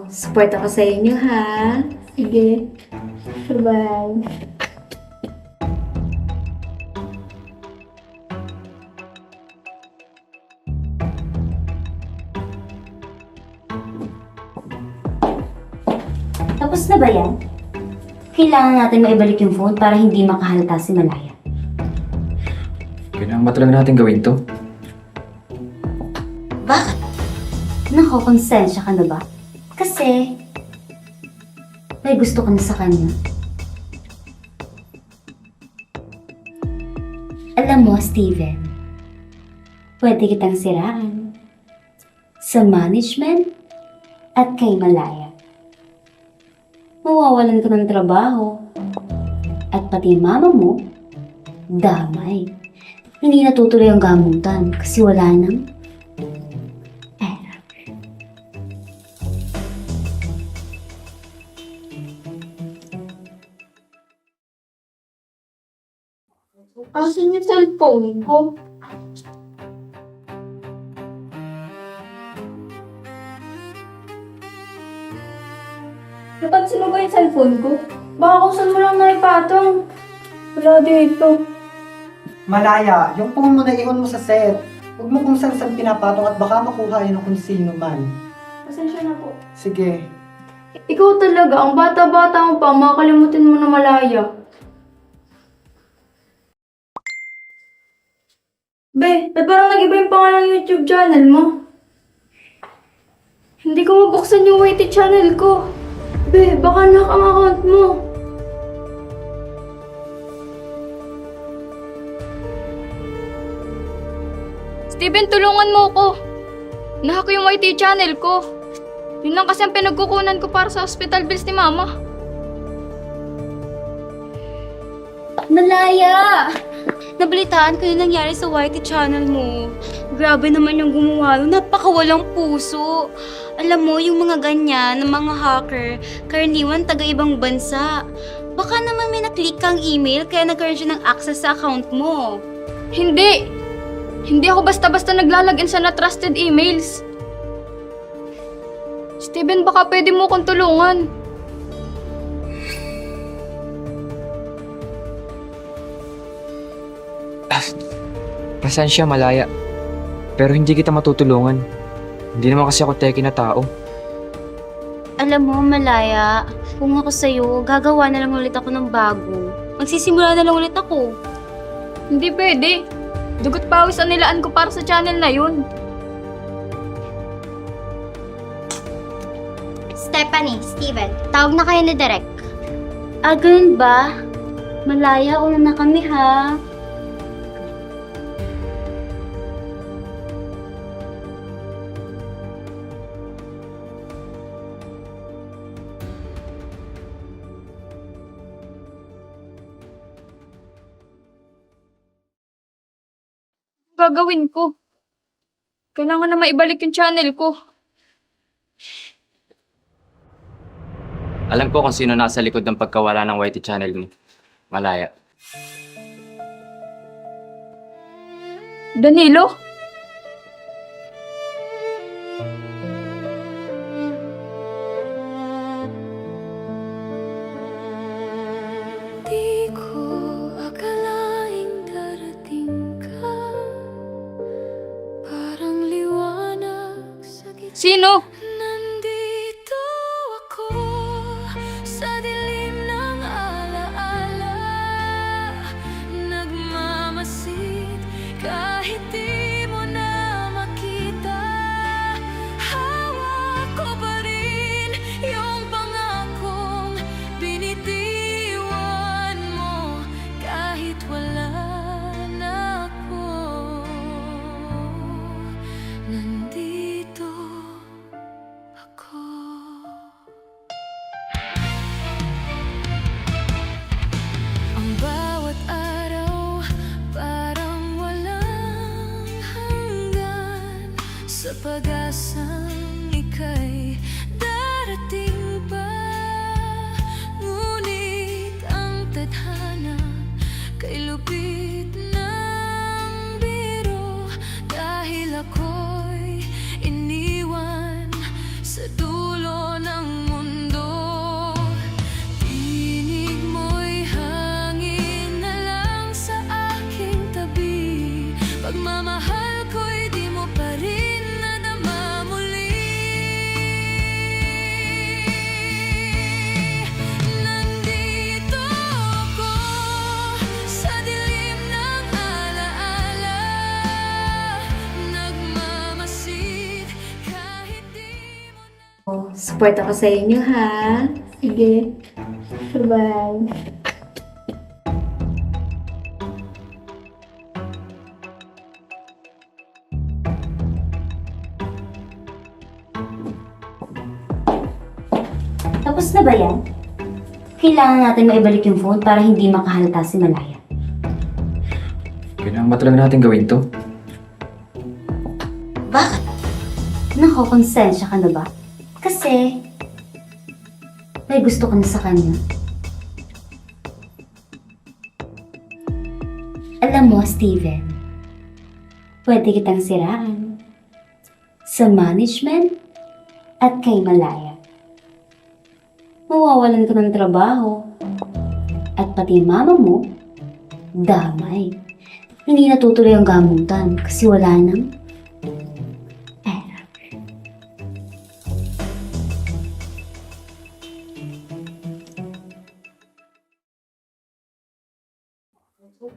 Support ako sa inyo, ha? Sige. Bye-bye. Tapos na ba yan? Kailangan natin maibalik yung phone para hindi makahalata si Malaya. Kailangan ba talaga natin gawin to? Bakit? Nakokonsensya ka na ba? Kasi, may gusto ka na sa kanya. Alam mo, Steven, pwede kitang siraan sa management at kay Malaya. Mawawalan ka ng trabaho at pati mama mo, damay. Hindi natutuloy ang gamutan kasi wala nang pera. Asan yung cellphone ko? Napansin mo ba yung cellphone ko? Baka kung saan mo lang naipatong. Wala dito. Malaya, yung phone mo na iwan mo sa set. Huwag mo kung saan pinapatong at baka makuha yun ng kung sino man. Pasensya na po. Sige. Ikaw talaga, ang bata-bata mo pa, makakalimutin mo na Malaya. Be, ba't parang nag-iba yung pangalan ng YouTube channel mo? Hindi ko mabuksan yung YT channel ko. Be, baka nahack ang account mo. Steven, tulungan mo ko. Nahack yung YT channel ko. Yun lang kasi ang pinagkukunan ko para sa hospital bills ni Mama. Malaya! Nabalitaan ko yung nangyari sa YT channel mo. Grabe naman yung gumawa nun. Napakawalang puso. Alam mo, yung mga ganyan, ng mga hacker, karaniwan taga-ibang bansa. Baka naman may naklik kang email kaya nagkaroon siya ng access sa account mo. Hindi! Hindi ako basta-basta naglalagin sa na-trusted emails. Steven, baka pwede mo kong tulungan. Pasensya, Malaya. Pero hindi kita matutulungan. Hindi naman kasi ako teki na tao. Alam mo, Malaya, kung ako sa'yo, gagawa na lang ulit ako ng bago. Magsisimula na lang ulit ako. Hindi pwede. Dugot pawis ang nilaan ko para sa channel na yun. Stephanie, Steven, tawag na kayo ni Derek. Ah, ganun ba? Malaya, una na kami ha. Gagawin ko. Kailangan na maibalik yung channel ko. Alam ko kung sino nasa likod ng pagkawala ng YT channel mo. Malaya. Danilo? Di ko akalaing darating ka. Parang liwanag sa gitna. Sino? Nandito ako sa dilim ng alaala. Nagmamasid kahit di mo na makita. Hawak ko pa rin yung pangakong binitiwan mo kahit wala na ako. Nandito ako. Ang bawat araw parang walang hanggan sa pag-asang ika'y darating pa. Ngunit ang tadhana kay lupit ng biro dahil ako'y iniwan sa dulo ng Support ako sa inyo, ha? Sige. Bye-bye. Tapos na ba yan? Kailangan natin maibalik yung phone para hindi makahalata si Malaya. Kailangan ba talaga natin gawin to? Bakit? Nakokonsensya ka na ba? Kasi, may gusto ka na sa kanya. Alam mo, Steven, pwede kitang siraan sa management at kay Malaya. Mawawalan ka ng trabaho at pati mama mo, damay. Hindi natutuloy ang gamutan kasi wala nang pera.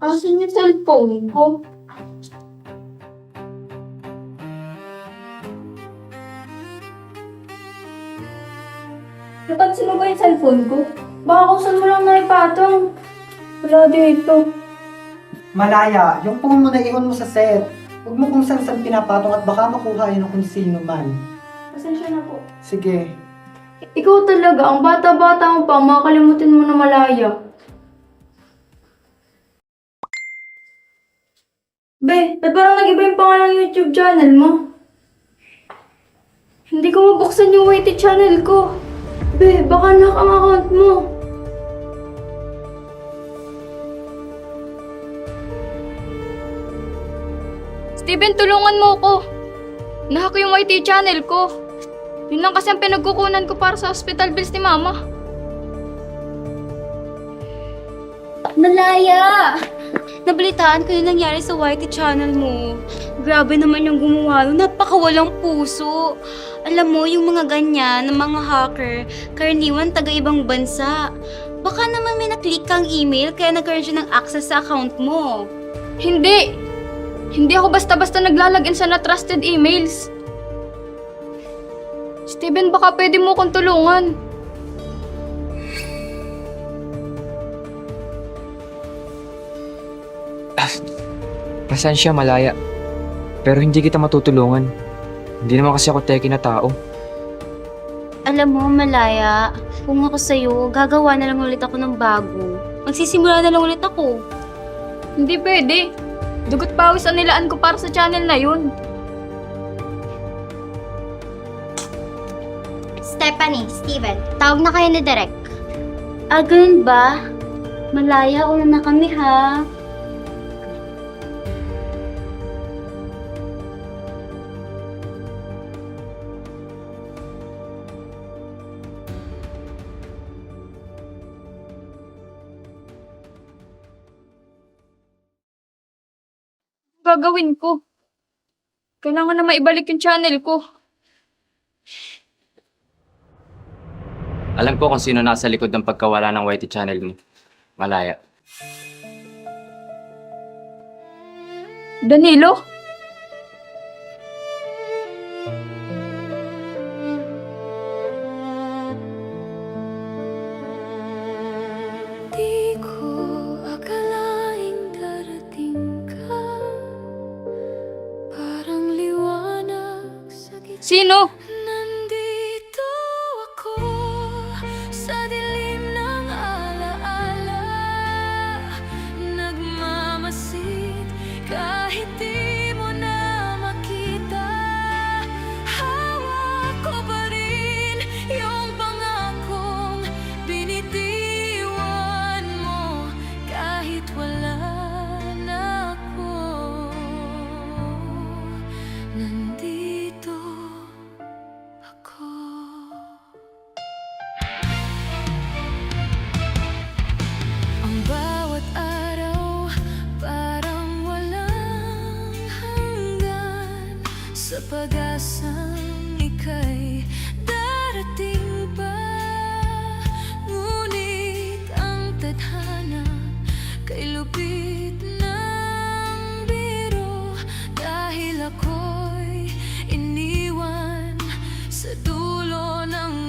Asan yung cellphone ko? Napansin mo ba yung cellphone ko? Baka kung saan mo lang naipatong. Wala dito. Malaya, yung phone mo na ihon mo sa set. Huwag mo kung saan pinapatong at baka makuha yun ng kung sino man. Pasensya na po. Sige. Ikaw talaga, ang bata-bata mo pa, makakalimutin mo na Malaya. Be, ba't parang nag-iba yung pangalan ng YouTube channel mo? Hindi ko mabuksan yung YT channel ko. Be, baka nack ang account mo. Steven, tulungan mo ko. Nahack yung YT channel ko. Yun lang kasi ang pinagkukunan ko para sa hospital bills ni Mama. Malaya! Nabalitaan ko yung nangyari sa YT channel mo. Grabe naman yung gumawa nun. Napakawalang puso. Alam mo, yung mga ganyan, ng mga hacker, karaniwan taga-ibang bansa. Baka naman may naklik kang email kaya nagkaroon siya ng access sa account mo. Hindi! Hindi ako basta-basta naglalagin sa na-trusted emails. Steven, baka pwede mo akong tulungan. Pasensya, Malaya. Pero hindi kita matutulungan. Hindi naman kasi ako teki na tao. Alam mo, Malaya, kung ako sa'yo, gagawa na lang ulit ako ng bago. Magsisimula na lang ulit ako. Hindi pwede. Dugot pawis ang nilaan ko para sa channel na yun. Stephanie, Steven, tawag na kayo ni Derek. Ah, ganun ba? Malaya, una na kami ha. Gagawin ko. Kailangan na maibalik yung channel ko. Alam ko kung sino nasa likod ng pagkawala ng YT channel ni Malaya. Danilo? Di ko akalaing darating ka. Parang liwanag sa gitna. Sino? Nandito ako sa dilim ng alaala. Nagmamasid kahit di mo na makita. Hawak ko pa rin yung pangakong binitiwan mo kahit wala na ako. Nandito ako. Ang bawat araw parang walang hanggan, sa pag-asang ika'y darating pa. Ngunit ang tadhana kay lupit ng biro, dahil ako'y iniwan sa dulo gulo ng